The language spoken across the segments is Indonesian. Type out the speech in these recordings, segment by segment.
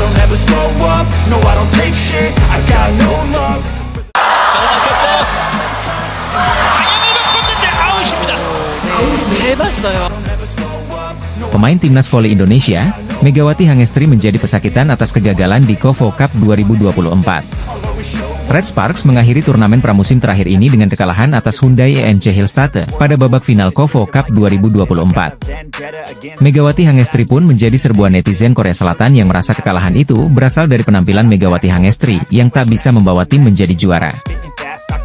don't ever slow up, no I don't take shit, I got no love. 잘 봤어요. Pemain timnas voli Indonesia, Megawati Hangestri menjadi pesakitan atas kegagalan di KOFO Cup 2024. Red Sparks mengakhiri turnamen pramusim terakhir ini dengan kekalahan atas Hyundai ENC Hillstate pada babak final KOFO Cup 2024. Megawati Hangestri pun menjadi serbuan netizen Korea Selatan yang merasa kekalahan itu berasal dari penampilan Megawati Hangestri yang tak bisa membawa tim menjadi juara.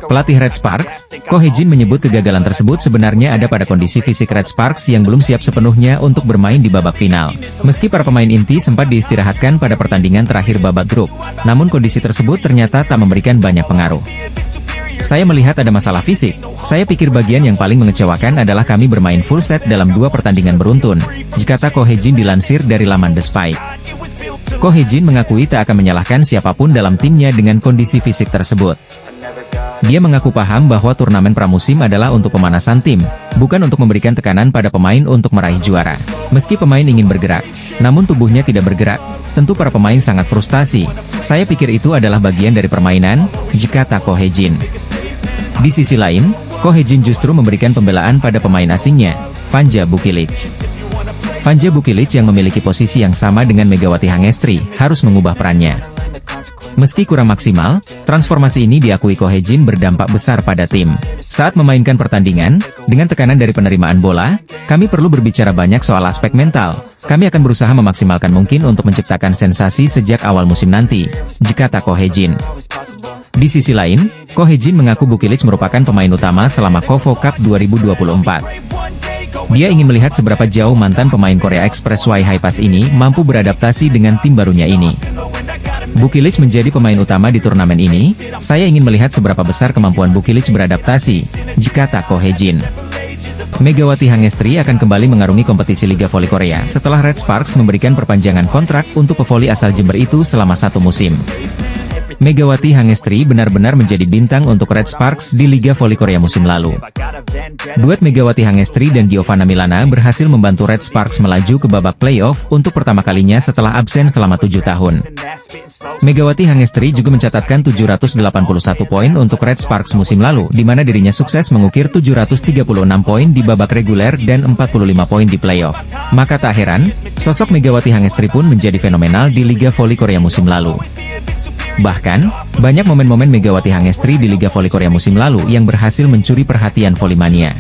Pelatih Red Sparks, Ko Hee-jin menyebut kegagalan tersebut sebenarnya ada pada kondisi fisik Red Sparks yang belum siap sepenuhnya untuk bermain di babak final. Meski para pemain inti sempat diistirahatkan pada pertandingan terakhir babak grup, namun kondisi tersebut ternyata tak memberikan banyak pengaruh. Saya melihat ada masalah fisik. Saya pikir bagian yang paling mengecewakan adalah kami bermain full set dalam 2 pertandingan beruntun, kata Ko Hee-jin dilansir dari laman The Spike. Ko Hee-jin mengakui tak akan menyalahkan siapapun dalam timnya dengan kondisi fisik tersebut. Dia mengaku paham bahwa turnamen pramusim adalah untuk pemanasan tim, bukan untuk memberikan tekanan pada pemain untuk meraih juara. Meski pemain ingin bergerak, namun tubuhnya tidak bergerak, tentu para pemain sangat frustasi. Saya pikir itu adalah bagian dari permainan, kata Ko Hee-jin. Di sisi lain, Ko Hee-jin justru memberikan pembelaan pada pemain asingnya, Vanja Bukilic. Vanja Bukilic yang memiliki posisi yang sama dengan Megawati Hangestri, harus mengubah perannya. Meski kurang maksimal, transformasi ini diakui Ko Hee-jin berdampak besar pada tim. Saat memainkan pertandingan, dengan tekanan dari penerimaan bola, kami perlu berbicara banyak soal aspek mental. Kami akan berusaha memaksimalkan mungkin untuk menciptakan sensasi sejak awal musim nanti, kata Ko Hee-jin. Di sisi lain, Ko Hee-jin mengaku Bukilic merupakan pemain utama selama KOFO Cup 2024. Dia ingin melihat seberapa jauh mantan pemain Korea Express Y High-Pass ini mampu beradaptasi dengan tim barunya ini. Bukilic menjadi pemain utama di turnamen ini, saya ingin melihat seberapa besar kemampuan Bukilic beradaptasi, kata Ko Hee-jin. Megawati Hangestri akan kembali mengarungi kompetisi Liga Voli Korea setelah Red Sparks memberikan perpanjangan kontrak untuk pevoli asal Jember itu selama 1 musim. Megawati Hangestri benar-benar menjadi bintang untuk Red Sparks di Liga Voli Korea musim lalu. Duet Megawati Hangestri dan Giovanna Milana berhasil membantu Red Sparks melaju ke babak playoff untuk pertama kalinya setelah absen selama 7 tahun. Megawati Hangestri juga mencatatkan 781 poin untuk Red Sparks musim lalu, di mana dirinya sukses mengukir 736 poin di babak reguler dan 45 poin di playoff. Maka tak heran, sosok Megawati Hangestri pun menjadi fenomenal di Liga Voli Korea musim lalu. Bahkan, banyak momen-momen Megawati Hangestri di Liga Voli Korea musim lalu yang berhasil mencuri perhatian volimania.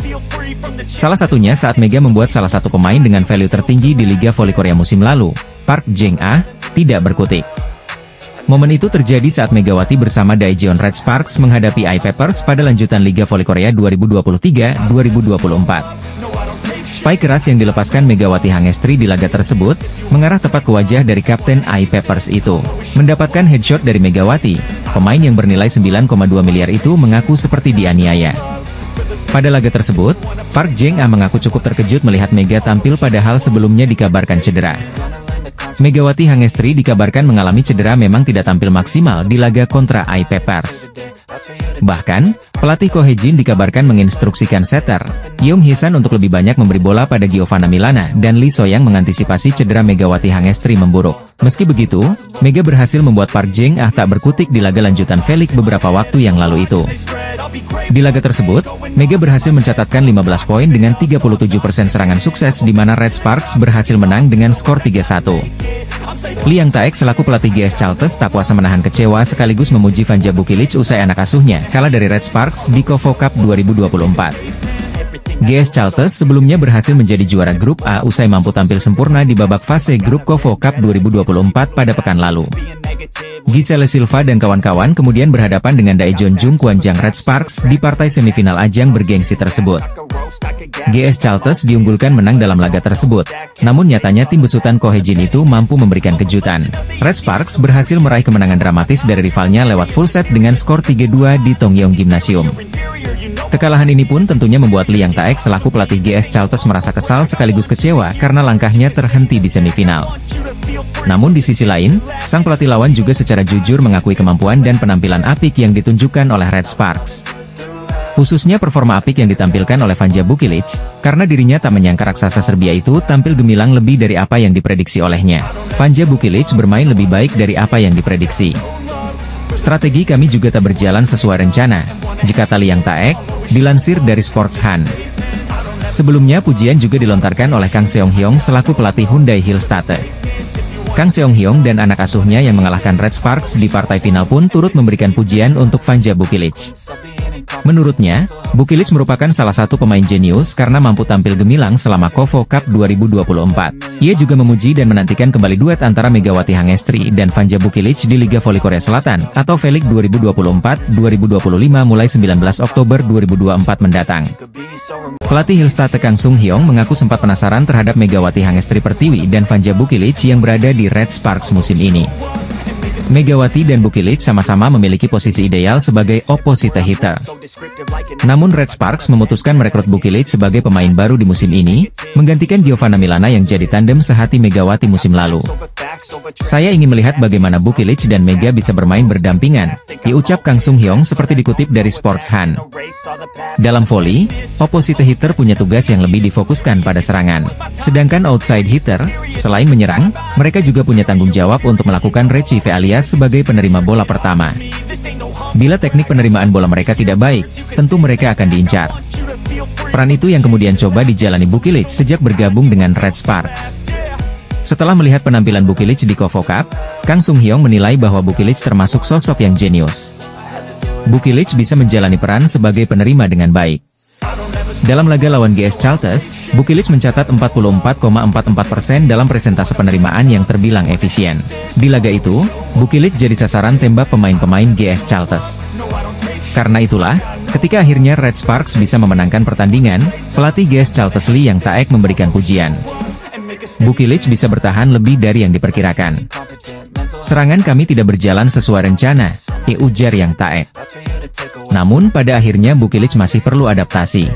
Salah satunya saat Mega membuat salah satu pemain dengan value tertinggi di Liga Voli Korea musim lalu, Park Jeng-ah, tidak berkutik. Momen itu terjadi saat Megawati bersama Daejeon Red Sparks menghadapi I-Papers pada lanjutan Liga Voli Korea 2023-2024. Spike keras yang dilepaskan Megawati Hangestri di laga tersebut, mengarah tepat ke wajah dari kapten I-Papers itu. Mendapatkan headshot dari Megawati, pemain yang bernilai 9,2 miliar itu mengaku seperti dianiaya. Pada laga tersebut, Park Jeng-ah mengaku cukup terkejut melihat Mega tampil padahal sebelumnya dikabarkan cedera. Megawati Hangestri dikabarkan mengalami cedera memang tidak tampil maksimal di laga kontra I-Papers. Bahkan, pelatih Ko Hee-jin dikabarkan menginstruksikan setter, Yeom Hee-san untuk lebih banyak memberi bola pada Giovanna Milana dan Lee So-yang mengantisipasi cedera Megawati Hangestri memburuk. Meski begitu, Mega berhasil membuat Park Jeng-ah tak berkutik di laga lanjutan V-League beberapa waktu yang lalu itu. Di laga tersebut, Mega berhasil mencatatkan 15 poin dengan 37% serangan sukses di mana Red Sparks berhasil menang dengan skor 3-1. Liang Taek selaku pelatih GS Chalters tak kuasa menahan kecewa sekaligus memuji Vanja Bukilic usai anak asuhnya kalah dari Red Sparks di KOFO Cup 2024. GS Chalters sebelumnya berhasil menjadi juara grup A usai mampu tampil sempurna di babak fase grup KOFO Cup 2024 pada pekan lalu. Giselle Silva dan kawan-kawan kemudian berhadapan dengan Daejeon Jung Kwanjang Red Sparks di partai semifinal ajang bergengsi tersebut. GS Chalters diunggulkan menang dalam laga tersebut, namun nyatanya tim besutan Ko Hee-jin itu mampu memberikan kejutan. Red Sparks berhasil meraih kemenangan dramatis dari rivalnya lewat full set dengan skor 3-2 di Tongyeong Gymnasium. Kekalahan ini pun tentunya membuat Liang Taek selaku pelatih GS Chalters merasa kesal sekaligus kecewa karena langkahnya terhenti di semifinal. Namun di sisi lain, sang pelatih lawan juga secara jujur mengakui kemampuan dan penampilan apik yang ditunjukkan oleh Red Sparks. Khususnya performa apik yang ditampilkan oleh Vanja Bukilic, karena dirinya tak menyangka raksasa Serbia itu tampil gemilang lebih dari apa yang diprediksi olehnya. Vanja Bukilic bermain lebih baik dari apa yang diprediksi. Strategi kami juga tak berjalan sesuai rencana, jika tali yang taek, dilansir dari Sportshand. Sebelumnya pujian juga dilontarkan oleh Kang Seong Hyong selaku pelatih Hyundai Hillstatte. Kang Seong Hyong dan anak asuhnya yang mengalahkan Red Sparks di partai final pun turut memberikan pujian untuk Vanja Bukilic. Menurutnya, Bukilic merupakan salah satu pemain jenius karena mampu tampil gemilang selama KOFO Cup 2024. Ia juga memuji dan menantikan kembali duet antara Megawati Hangestri dan Vanja Bukilic di Liga Voli Korea Selatan atau V-League 2024-2025 mulai 19 Oktober 2024 mendatang. Pelatih Hillstatte Kang Seong Hyong mengaku sempat penasaran terhadap Megawati Hangestri Pertiwi dan Vanja Bukilic yang berada di Red Sparks musim ini. Megawati dan Bukilic sama-sama memiliki posisi ideal sebagai opposite hitter. Namun Red Sparks memutuskan merekrut Bukilic sebagai pemain baru di musim ini, menggantikan Giovanna Milana yang jadi tandem sehati Megawati musim lalu. Saya ingin melihat bagaimana Bukilic dan Mega bisa bermain berdampingan, diucap Kang Seong Hyong seperti dikutip dari Sportshand. Dalam voli, opposite hitter punya tugas yang lebih difokuskan pada serangan. Sedangkan outside hitter, selain menyerang, mereka juga punya tanggung jawab untuk melakukan retrieve alias sebagai penerima bola pertama. Bila teknik penerimaan bola mereka tidak baik, tentu mereka akan diincar. Peran itu yang kemudian coba dijalani Bukilic sejak bergabung dengan Red Sparks. Setelah melihat penampilan Bukilic di KOFO Cup, Kang Seong Hyong menilai bahwa Bukilic termasuk sosok yang jenius. Bukilic bisa menjalani peran sebagai penerima dengan baik. Dalam laga lawan GS Chalters, Bukilic mencatat 44,44% dalam persentase penerimaan yang terbilang efisien. Di laga itu, Bukilic jadi sasaran tembak pemain-pemain GS Chalters. Karena itulah, ketika akhirnya Red Sparks bisa memenangkan pertandingan, pelatih GS Chalters Lee yang taek memberikan pujian. Bukilic bisa bertahan lebih dari yang diperkirakan. Serangan kami tidak berjalan sesuai rencana, ujar yang taek. Namun pada akhirnya Bukilic masih perlu adaptasi.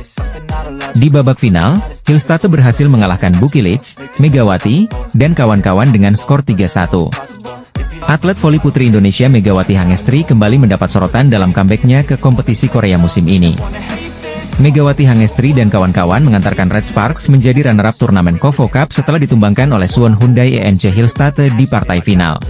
Di babak final, Hillstatte berhasil mengalahkan Bukilic, Megawati, dan kawan-kawan dengan skor 3-1. Atlet voli putri Indonesia Megawati Hangestri kembali mendapat sorotan dalam comeback-nya ke kompetisi Korea musim ini. Megawati Hangestri dan kawan-kawan mengantarkan Red Sparks menjadi runner-up turnamen KOFO Cup setelah ditumbangkan oleh Suwon Hyundai ENC Hillstatte di partai final.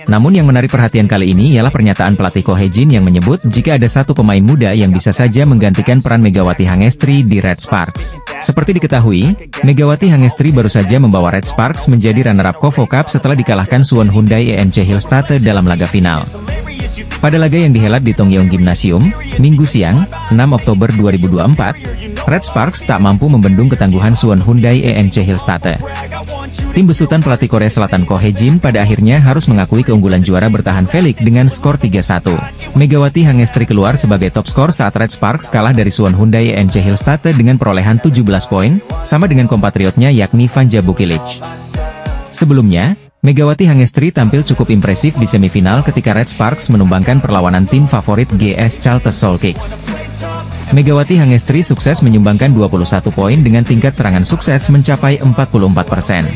Namun yang menarik perhatian kali ini ialah pernyataan pelatih Ko Hae-jin yang menyebut jika ada satu pemain muda yang bisa saja menggantikan peran Megawati Hangestri di Red Sparks. Seperti diketahui, Megawati Hangestri baru saja membawa Red Sparks menjadi runner-up KOFO Cup setelah dikalahkan Suwon Hyundai ENC Hillstatte dalam laga final. Pada laga yang dihelat di Tongyeong Gymnasium, Minggu siang, 6 Oktober 2024, Red Sparks tak mampu membendung ketangguhan Suwon Hyundai ENC Hillstatte. Tim besutan pelatih Korea Selatan Ko Hae-jin pada akhirnya harus mengakui keunggulan juara bertahan V-League dengan skor 3-1. Megawati Hangestri keluar sebagai top skor saat Red Sparks kalah dari Suwon Hyundai ENC Hillstatte dengan perolehan 17 poin, sama dengan kompatriotnya yakni Vanja Bukilic. Sebelumnya, Megawati Hangestri tampil cukup impresif di semifinal ketika Red Sparks menumbangkan perlawanan tim favorit GS Chalters Soul Kicks. Megawati Hangestri sukses menyumbangkan 21 poin dengan tingkat serangan sukses mencapai 44%.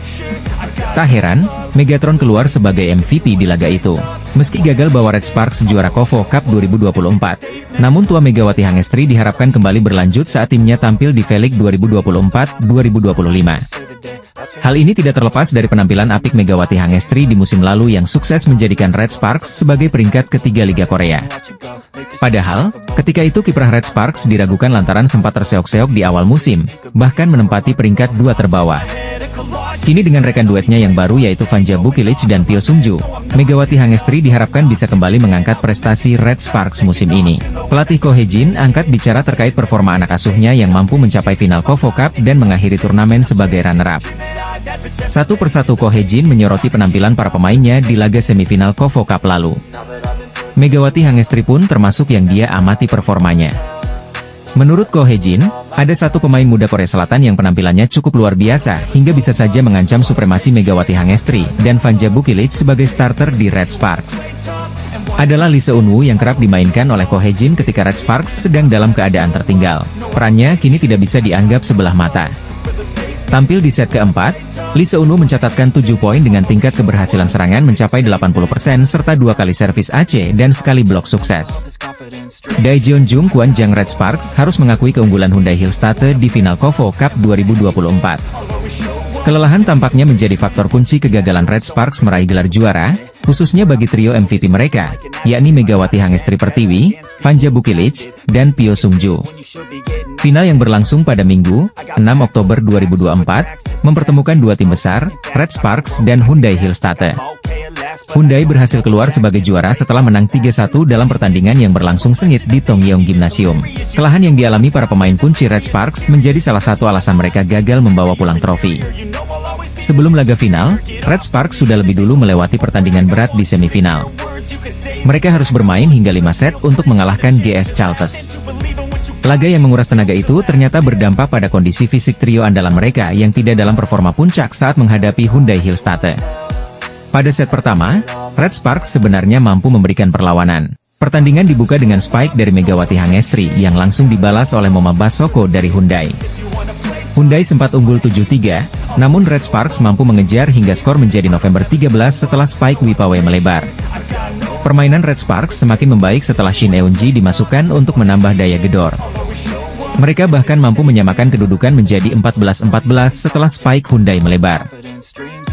Tak heran, Megatron keluar sebagai MVP di laga itu. Meski gagal bawa Red Sparks juara KOFO Cup 2024, namun tua Megawati Hangestri diharapkan kembali berlanjut saat timnya tampil di V-League 2024-2025. Hal ini tidak terlepas dari penampilan apik Megawati Hangestri di musim lalu yang sukses menjadikan Red Sparks sebagai peringkat ketiga Liga Korea. Padahal, ketika itu kiprah Red Sparks diragukan lantaran sempat terseok-seok di awal musim, bahkan menempati peringkat 2 terbawah. Kini dengan rekan duetnya yang baru yaitu Vanja Bukilic dan Pyo Sung-ju, Megawati Hangestri diharapkan bisa kembali mengangkat prestasi Red Sparks musim ini. Pelatih Ko Hae-jin angkat bicara terkait performa anak asuhnya yang mampu mencapai final KOFO Cup dan mengakhiri turnamen sebagai runner-up. Satu persatu Ko Hae-jin menyoroti penampilan para pemainnya di laga semifinal KOFO Cup lalu. Megawati Hangestri pun termasuk yang dia amati performanya. Menurut Ko Hae-jin, ada satu pemain muda Korea Selatan yang penampilannya cukup luar biasa hingga bisa saja mengancam supremasi Megawati Hangestri dan Vanja Bukilic sebagai starter di Red Sparks. Adalah Lee Seun-woo yang kerap dimainkan oleh Ko Hae-jin ketika Red Sparks sedang dalam keadaan tertinggal. Perannya kini tidak bisa dianggap sebelah mata. Tampil di set keempat, Lee Seung-woo mencatatkan 7 poin dengan tingkat keberhasilan serangan mencapai 80% serta 2 kali servis AC dan sekali blok sukses. Dae Jeon-jung Kwanjang Red Sparks harus mengakui keunggulan Hyundai Hillstatte di final KOFO Cup 2024. Kelelahan tampaknya menjadi faktor kunci kegagalan Red Sparks meraih gelar juara, khususnya bagi trio MVP mereka, yakni Megawati Hangestri Pertiwi, Vanja Bukilic, dan Pyo Sung-ju. Final yang berlangsung pada Minggu, 6 Oktober 2024, mempertemukan dua tim besar, Red Sparks dan Hyundai Hillstatte. Hyundai berhasil keluar sebagai juara setelah menang 3-1 dalam pertandingan yang berlangsung sengit di Tongyeong Gymnasium. Kelelahan yang dialami para pemain kunci Red Sparks menjadi salah satu alasan mereka gagal membawa pulang trofi. Sebelum laga final, Red Sparks sudah lebih dulu melewati pertandingan berat di semifinal. Mereka harus bermain hingga 5 set untuk mengalahkan GS Chalters. Laga yang menguras tenaga itu ternyata berdampak pada kondisi fisik trio andalan mereka yang tidak dalam performa puncak saat menghadapi Hyundai Hillstatte. Pada set pertama, Red Sparks sebenarnya mampu memberikan perlawanan. Pertandingan dibuka dengan spike dari Megawati Hangestri yang langsung dibalas oleh Moma Basoko dari Hyundai. Hyundai sempat unggul 7-3, namun Red Sparks mampu mengejar hingga skor menjadi November 13 setelah spike Wipawe melebar. Permainan Red Sparks semakin membaik setelah Shin Eun-ji dimasukkan untuk menambah daya gedor. Mereka bahkan mampu menyamakan kedudukan menjadi 14-14 setelah spike Hyundai melebar.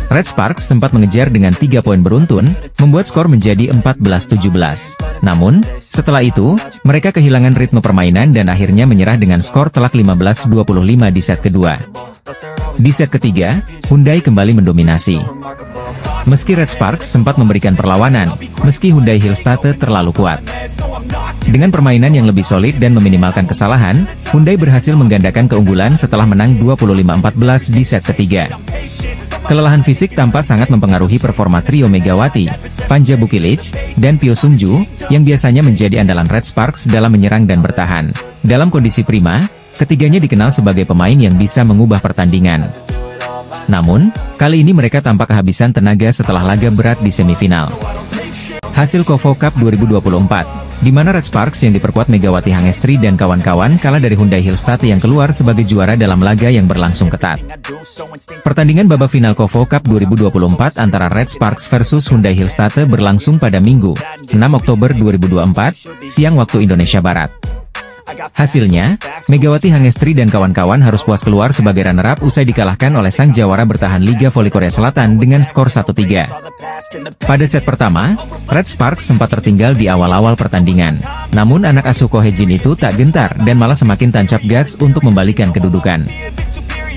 Red Sparks sempat mengejar dengan 3 poin beruntun, membuat skor menjadi 14-17. Namun, setelah itu, mereka kehilangan ritme permainan dan akhirnya menyerah dengan skor telak 15-25 di set kedua. Di set ketiga, Hyundai kembali mendominasi. Meski Red Sparks sempat memberikan perlawanan, meski Hyundai Hillstatte terlalu kuat. Dengan permainan yang lebih solid dan meminimalkan kesalahan, Hyundai berhasil menggandakan keunggulan setelah menang 25-14 di set ketiga. Kelelahan fisik tampak sangat mempengaruhi performa trio Megawati, Vanja Bukilic, dan Pyo Sung-ju, yang biasanya menjadi andalan Red Sparks dalam menyerang dan bertahan. Dalam kondisi prima, ketiganya dikenal sebagai pemain yang bisa mengubah pertandingan. Namun, kali ini mereka tampak kehabisan tenaga setelah laga berat di semifinal. Hasil KOFO Cup 2024, di mana Red Sparks yang diperkuat Megawati Hangestri dan kawan-kawan kalah dari Hyundai Hillstatte yang keluar sebagai juara dalam laga yang berlangsung ketat. Pertandingan babak final KOFO Cup 2024 antara Red Sparks versus Hyundai Hillstatte berlangsung pada Minggu, 6 Oktober 2024, siang waktu Indonesia Barat. Hasilnya, Megawati Hangestri dan kawan-kawan harus puas keluar sebagai runner-up usai dikalahkan oleh sang jawara bertahan Liga Voli Korea Selatan dengan skor 1-3. Pada set pertama, Red Sparks sempat tertinggal di awal-awal pertandingan. Namun anak asuh Ko Hye-jin itu tak gentar dan malah semakin tancap gas untuk membalikan kedudukan.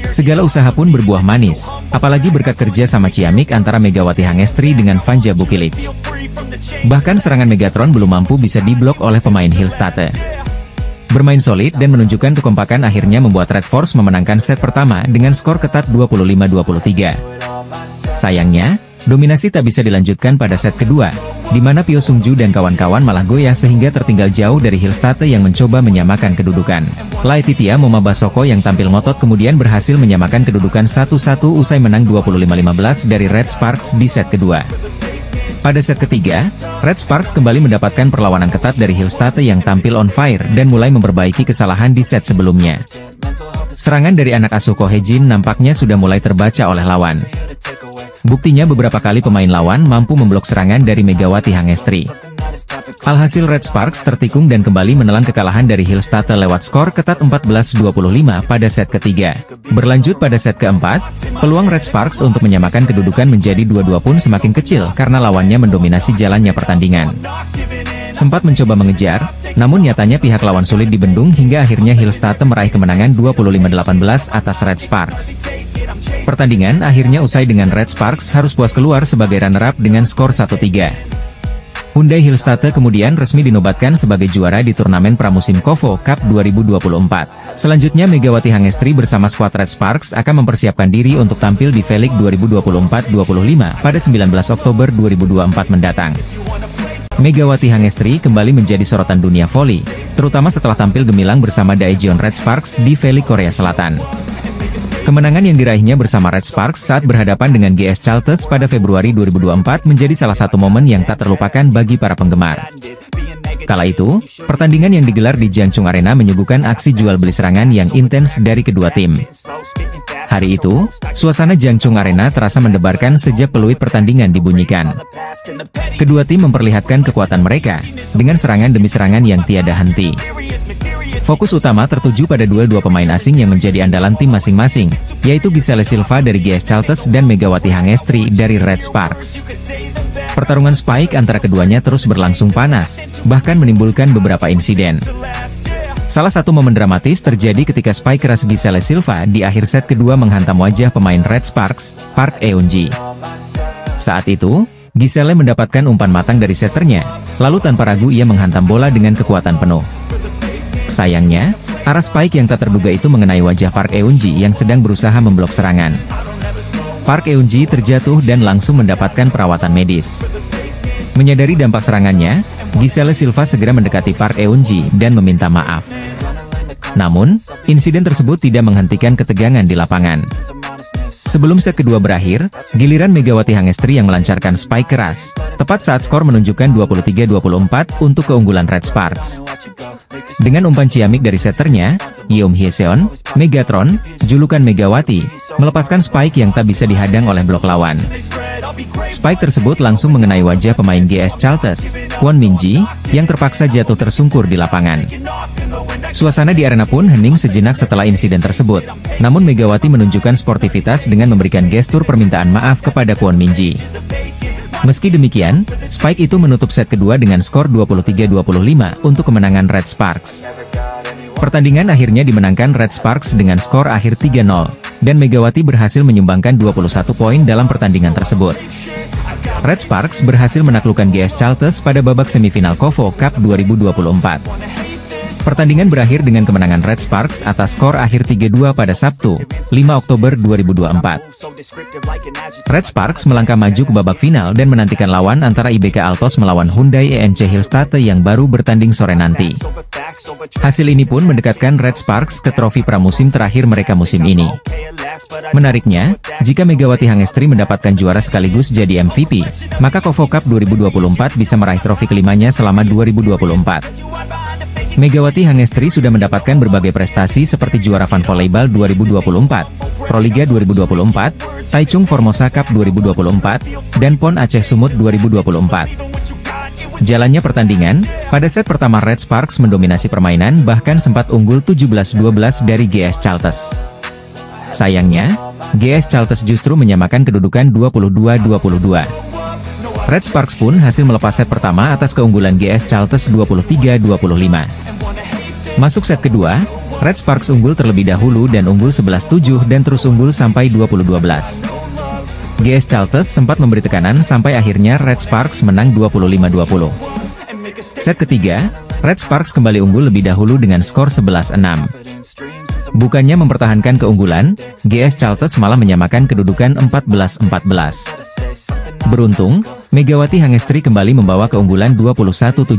Segala usaha pun berbuah manis, apalagi berkat kerja sama ciamik antara Megawati Hangestri dengan Vanja Bukilic. Bahkan serangan Megatron belum mampu bisa diblok oleh pemain Hillstatte. Bermain solid dan menunjukkan kekompakan akhirnya membuat Red Force memenangkan set pertama dengan skor ketat 25-23. Sayangnya, dominasi tak bisa dilanjutkan pada set kedua, di mana Pyo Sung-ju dan kawan-kawan malah goyah sehingga tertinggal jauh dari Hillstatte yang mencoba menyamakan kedudukan. Laetitia Moma Basoko yang tampil ngotot kemudian berhasil menyamakan kedudukan 1-1 usai menang 25-15 dari Red Sparks di set kedua. Pada set ketiga, Red Sparks kembali mendapatkan perlawanan ketat dari Hillstatte yang tampil on fire dan mulai memperbaiki kesalahan di set sebelumnya. Serangan dari anak asuh Ko Hye-jin nampaknya sudah mulai terbaca oleh lawan. Buktinya beberapa kali pemain lawan mampu memblok serangan dari Megawati Hangestri. Alhasil Red Sparks tertikung dan kembali menelan kekalahan dari Hillstatte lewat skor ketat 14-25 pada set ketiga. Berlanjut pada set keempat, peluang Red Sparks untuk menyamakan kedudukan menjadi 2-2 pun semakin kecil karena lawannya mendominasi jalannya pertandingan. Sempat mencoba mengejar, namun nyatanya pihak lawan sulit dibendung hingga akhirnya Hillstatte meraih kemenangan 25-18 atas Red Sparks. Pertandingan akhirnya usai dengan Red Sparks harus puas keluar sebagai runner-up dengan skor 1-3. Hyundai Hillstatte kemudian resmi dinobatkan sebagai juara di turnamen pramusim KOFO Cup 2024. Selanjutnya Megawati Hangestri bersama skuad Red Sparks akan mempersiapkan diri untuk tampil di V-League 2024-25 pada 19 Oktober 2024 mendatang. Megawati Hangestri kembali menjadi sorotan dunia voli, terutama setelah tampil gemilang bersama Daejeon Red Sparks di V-League Korea Selatan. Kemenangan yang diraihnya bersama Red Sparks saat berhadapan dengan GS Chalters pada Februari 2024 menjadi salah satu momen yang tak terlupakan bagi para penggemar. Kala itu, pertandingan yang digelar di Jangchung Arena menyuguhkan aksi jual beli serangan yang intens dari kedua tim. Hari itu, suasana Jangchung Arena terasa mendebarkan sejak peluit pertandingan dibunyikan. Kedua tim memperlihatkan kekuatan mereka, dengan serangan demi serangan yang tiada henti. Fokus utama tertuju pada dua pemain asing yang menjadi andalan tim masing-masing, yaitu Giselle Silva dari GS Chalters dan Megawati Hangestri dari Red Sparks. Pertarungan spike antara keduanya terus berlangsung panas, bahkan menimbulkan beberapa insiden. Salah satu momen dramatis terjadi ketika spike keras Giselle Silva di akhir set kedua menghantam wajah pemain Red Sparks, Park Eun-ji. Saat itu, Giselle mendapatkan umpan matang dari setternya, lalu tanpa ragu ia menghantam bola dengan kekuatan penuh. Sayangnya, arah spike yang tak terduga itu mengenai wajah Park Eun-ji yang sedang berusaha memblok serangan. Park Eun-ji terjatuh dan langsung mendapatkan perawatan medis. Menyadari dampak serangannya, Giselle Silva segera mendekati Park Eun-ji dan meminta maaf. Namun, insiden tersebut tidak menghentikan ketegangan di lapangan. Sebelum set kedua berakhir, giliran Megawati Hangestri yang melancarkan spike keras, tepat saat skor menunjukkan 23-24 untuk keunggulan Red Sparks. Dengan umpan ciamik dari setternya, Yeom Hyeseon, Megatron, julukan Megawati, melepaskan spike yang tak bisa dihadang oleh blok lawan. Spike tersebut langsung mengenai wajah pemain GS Chalters, Kwon Min-ji, yang terpaksa jatuh tersungkur di lapangan. Suasana di arena pun hening sejenak setelah insiden tersebut, namun Megawati menunjukkan sportivitas dengan memberikan gestur permintaan maaf kepada Kwon Min-ji. Meski demikian, spike itu menutup set kedua dengan skor 23-25 untuk kemenangan Red Sparks. Pertandingan akhirnya dimenangkan Red Sparks dengan skor akhir 3-0, dan Megawati berhasil menyumbangkan 21 poin dalam pertandingan tersebut. Red Sparks berhasil menaklukkan GS Chalters pada babak semifinal KOFO Cup 2024. Pertandingan berakhir dengan kemenangan Red Sparks atas skor akhir 3-2 pada Sabtu, 5 Oktober 2024. Red Sparks melangkah maju ke babak final dan menantikan lawan antara IBK Altos melawan Hyundai ENC Hillstate yang baru bertanding sore nanti. Hasil ini pun mendekatkan Red Sparks ke trofi pramusim terakhir mereka musim ini. Menariknya, jika Megawati Hangestri mendapatkan juara sekaligus jadi MVP, maka KOFO Cup 2024 bisa meraih trofi kelimanya selama 2024. Megawati Hangestri sudah mendapatkan berbagai prestasi seperti juara Fan Volleyball 2024, Proliga 2024, Taichung Formosa Cup 2024, dan PON Aceh Sumut 2024. Jalannya pertandingan, pada set pertama Red Sparks mendominasi permainan bahkan sempat unggul 17-12 dari GS Chalters. Sayangnya, GS Chalters justru menyamakan kedudukan 22-22. Red Sparks pun hasil melepas set pertama atas keunggulan GS Chalters 23-25. Masuk set kedua, Red Sparks unggul terlebih dahulu dan unggul 11-7 dan terus unggul sampai 20-12. GS Chalters sempat memberi tekanan sampai akhirnya Red Sparks menang 25-20. Set ketiga, Red Sparks kembali unggul lebih dahulu dengan skor 11-6. Bukannya mempertahankan keunggulan, GS Chalters malah menyamakan kedudukan 14-14. Beruntung, Megawati Hangestri kembali membawa keunggulan 21-17.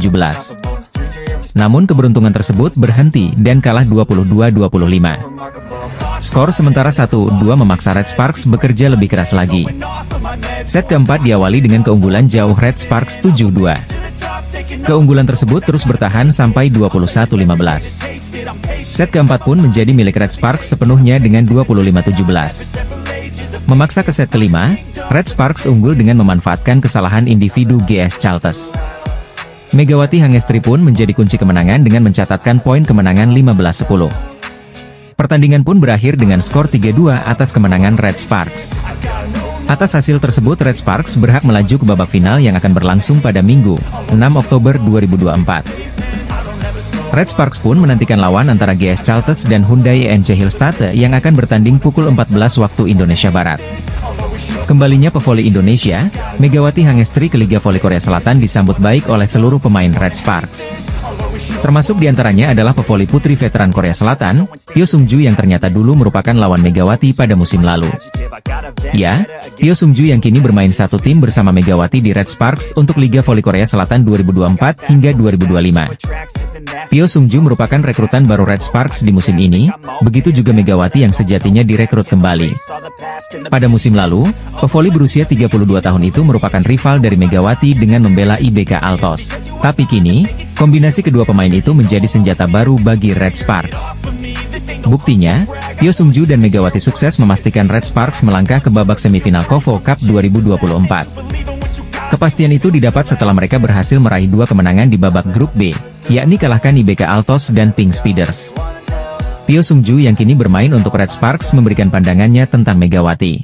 Namun keberuntungan tersebut berhenti dan kalah 22-25. Skor sementara 1-2 memaksa Red Sparks bekerja lebih keras lagi. Set keempat diawali dengan keunggulan jauh Red Sparks 7-2. Keunggulan tersebut terus bertahan sampai 21-15. Set keempat pun menjadi milik Red Sparks sepenuhnya dengan 25-17. Memaksa ke set kelima, Red Sparks unggul dengan memanfaatkan kesalahan individu GS Chalters. Megawati Hangestri pun menjadi kunci kemenangan dengan mencatatkan poin kemenangan 15-10. Pertandingan pun berakhir dengan skor 3-2 atas kemenangan Red Sparks. Atas hasil tersebut Red Sparks berhak melaju ke babak final yang akan berlangsung pada Minggu, 6 Oktober 2024. Red Sparks pun menantikan lawan antara GS Chalters dan Hyundai ENC Hillstate yang akan bertanding pukul 14 waktu Indonesia Barat. Kembalinya pevoli Indonesia, Megawati Hangestri ke Liga Voli Korea Selatan disambut baik oleh seluruh pemain Red Sparks. Termasuk diantaranya adalah pevoli putri veteran Korea Selatan, Pyo Sung-ju yang ternyata dulu merupakan lawan Megawati pada musim lalu. Ya, Pyo Sung-ju yang kini bermain satu tim bersama Megawati di Red Sparks untuk Liga Voli Korea Selatan 2024 hingga 2025. Pyo Sung-ju merupakan rekrutan baru Red Sparks di musim ini, begitu juga Megawati yang sejatinya direkrut kembali. Pada musim lalu, pevoli berusia 32 tahun itu merupakan rival dari Megawati dengan membela IBK Altos. Tapi kini, kombinasi kedua pemain itu menjadi senjata baru bagi Red Sparks. Buktinya, Pyo Sung-ju dan Megawati sukses memastikan Red Sparks melangkah ke babak semifinal KOFO Cup 2024. Kepastian itu didapat setelah mereka berhasil meraih 2 kemenangan di babak grup B, yakni kalahkan IBK Altos dan Pink Speeders. Pyo Sung-ju yang kini bermain untuk Red Sparks memberikan pandangannya tentang Megawati.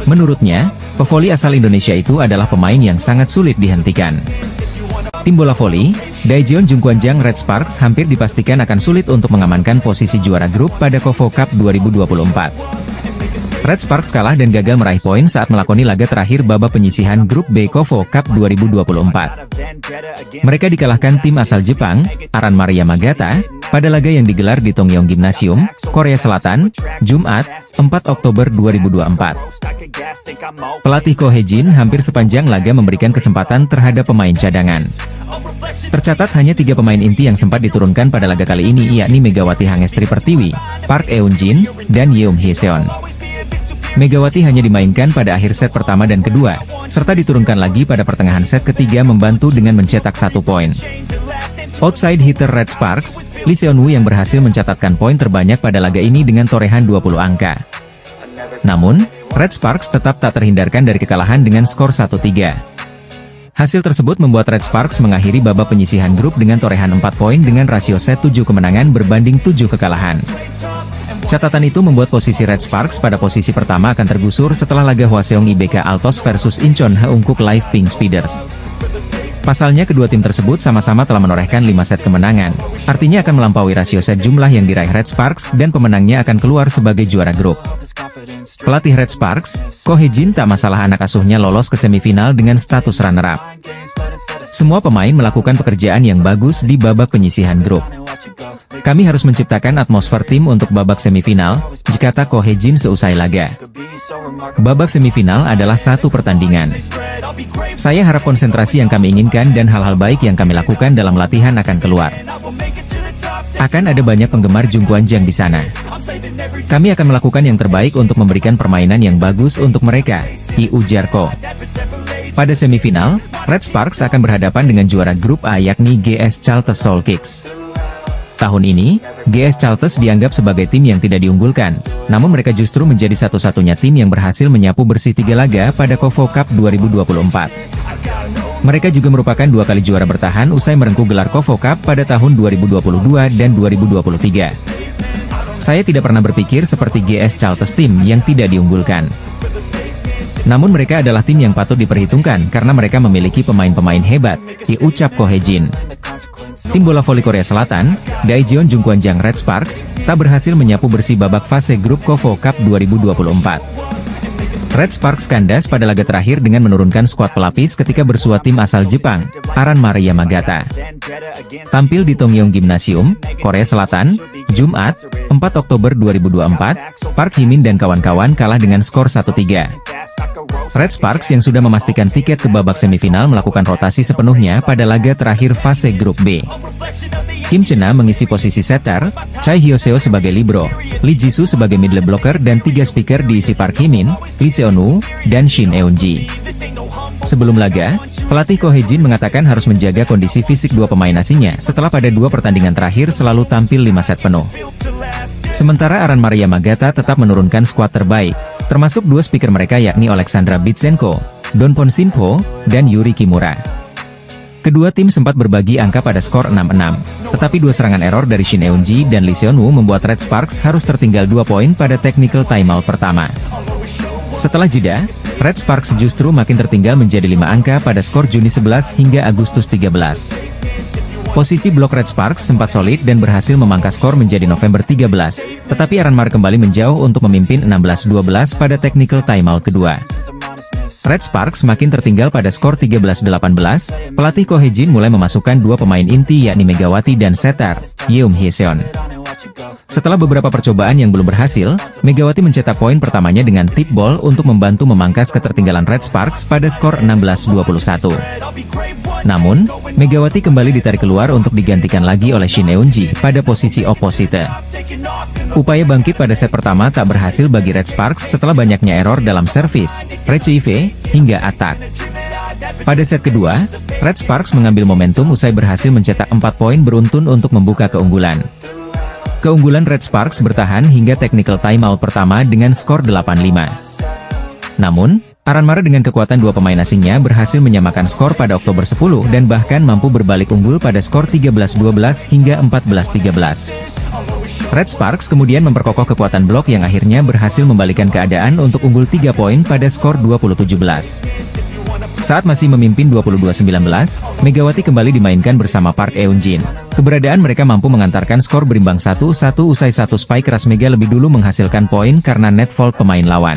Menurutnya, pevoli asal Indonesia itu adalah pemain yang sangat sulit dihentikan. Tim bola voli, Daejeon Jungkwanjang Red Sparks hampir dipastikan akan sulit untuk mengamankan posisi juara grup pada KOFO Cup 2024. Red Sparks kalah dan gagal meraih poin saat melakoni laga terakhir babak penyisihan grup B KOFO Cup 2024. Mereka dikalahkan tim asal Jepang, Aran Maria Magata, pada laga yang digelar di Tongyong Gymnasium, Korea Selatan, Jumat, 4 Oktober 2024. Pelatih Ko Hye-jin hampir sepanjang laga memberikan kesempatan terhadap pemain cadangan. Tercatat hanya 3 pemain inti yang sempat diturunkan pada laga kali ini, yakni Megawati Hangestri Pertiwi, Park Eun-jin, dan Yeom Hye-seon. Megawati hanya dimainkan pada akhir set pertama dan kedua, serta diturunkan lagi pada pertengahan set ketiga membantu dengan mencetak 1 poin. Outside hitter Red Sparks, Lee Seon-woo yang berhasil mencatatkan poin terbanyak pada laga ini dengan torehan 20 angka. Namun, Red Sparks tetap tak terhindarkan dari kekalahan dengan skor 1-3. Hasil tersebut membuat Red Sparks mengakhiri babak penyisihan grup dengan torehan 4 poin dengan rasio set 7 kemenangan berbanding 7 kekalahan. Catatan itu membuat posisi Red Sparks pada posisi pertama akan tergusur setelah laga Hwaseong IBK Altos versus Incheon Haeunkook Live Pink Speeders. Pasalnya kedua tim tersebut sama-sama telah menorehkan 5 set kemenangan, artinya akan melampaui rasio set jumlah yang diraih Red Sparks dan pemenangnya akan keluar sebagai juara grup. Pelatih Red Sparks, Ko Hye-jin tak masalah anak asuhnya lolos ke semifinal dengan status runner-up. Semua pemain melakukan pekerjaan yang bagus di babak penyisihan grup. Kami harus menciptakan atmosfer tim untuk babak semifinal, kata Ko Hye-jin seusai laga. Babak semifinal adalah satu pertandingan. Saya harap konsentrasi yang kami inginkan dan hal-hal baik yang kami lakukan dalam latihan akan keluar. Akan ada banyak penggemar Jungkwanjang di sana. Kami akan melakukan yang terbaik untuk memberikan permainan yang bagus untuk mereka, ujar Ko. Pada semifinal, Red Sparks akan berhadapan dengan juara grup A yakni GS Chalters Seoul Kicks. Tahun ini, GS Chalters dianggap sebagai tim yang tidak diunggulkan, namun mereka justru menjadi satu-satunya tim yang berhasil menyapu bersih 3 laga pada KOFO Cup 2024. Mereka juga merupakan 2 kali juara bertahan usai merengkuh gelar KOFO Cup pada tahun 2022 dan 2023. Saya tidak pernah berpikir seperti GS Chalters tim yang tidak diunggulkan. Namun mereka adalah tim yang patut diperhitungkan karena mereka memiliki pemain-pemain hebat, ucap Ko Hye-jin. Tim bola voli Korea Selatan, Daejeon Jungkwanjang Red Sparks, tak berhasil menyapu bersih babak fase grup KOFO Cup 2024. Red Sparks kandas pada laga terakhir dengan menurunkan skuad pelapis ketika bersua tim asal Jepang, Aran Maria Magata. Tampil di Tongyong Gymnasium, Korea Selatan, Jumat, 4 Oktober 2024, Park Hye-min dan kawan-kawan kalah dengan skor 1-3. Red Sparks yang sudah memastikan tiket ke babak semifinal melakukan rotasi sepenuhnya pada laga terakhir fase grup B. Kim Chena mengisi posisi setter, Choi Hyo-seo sebagai libero, Lee Ji-soo sebagai middle blocker dan 3 speaker diisi Park Hye-min, Lee Seon-woo, dan Shin Eun-ji. Sebelum laga, pelatih Ko Hye-jin mengatakan harus menjaga kondisi fisik 2 pemain asingnya setelah pada 2 pertandingan terakhir selalu tampil 5 set penuh. Sementara Aran Maria Magata tetap menurunkan skuad terbaik, termasuk 2 speaker mereka yakni Alexandra Bitsenko, Don Pon-sinpo, dan Yuri Kimura. Kedua tim sempat berbagi angka pada skor 6-6, tetapi 2 serangan error dari Shin Eun-ji dan Lee Seon-woo membuat Red Sparks harus tertinggal 2 poin pada technical timeout pertama. Setelah jeda, Red Sparks justru makin tertinggal menjadi 5 angka pada skor Juni 11 hingga Agustus 13. Posisi blok Red Sparks sempat solid dan berhasil memangkas skor menjadi November 13, tetapi Aran Mar kembali menjauh untuk memimpin 16-12 pada technical timeout kedua. Red Sparks makin tertinggal pada skor 13-18, pelatih Ko Hye-jin mulai memasukkan 2 pemain inti yakni Megawati dan setter, Yeom Hye-seon. Setelah beberapa percobaan yang belum berhasil, Megawati mencetak poin pertamanya dengan tip ball untuk membantu memangkas ketertinggalan Red Sparks pada skor 16-21. Namun, Megawati kembali ditarik keluar untuk digantikan lagi oleh Shin Eun-ji pada posisi oposite. Upaya bangkit pada set pertama tak berhasil bagi Red Sparks setelah banyaknya error dalam servis, retrieve, hingga atak. Pada set kedua, Red Sparks mengambil momentum usai berhasil mencetak 4 poin beruntun untuk membuka keunggulan. Keunggulan Red Sparks bertahan hingga technical timeout pertama dengan skor 8-5. Namun, Aranmara dengan kekuatan dua pemain asingnya berhasil menyamakan skor pada Oktober 10 dan bahkan mampu berbalik unggul pada skor 13-12 hingga 14-13. Red Sparks kemudian memperkokoh kekuatan blok yang akhirnya berhasil membalikan keadaan untuk unggul 3 poin pada skor 20-17. Saat masih memimpin 22-19, Megawati kembali dimainkan bersama Park Eun-jin. Keberadaan mereka mampu mengantarkan skor berimbang 1-1 usai satu spike keras Mega lebih dulu menghasilkan poin karena net fault pemain lawan.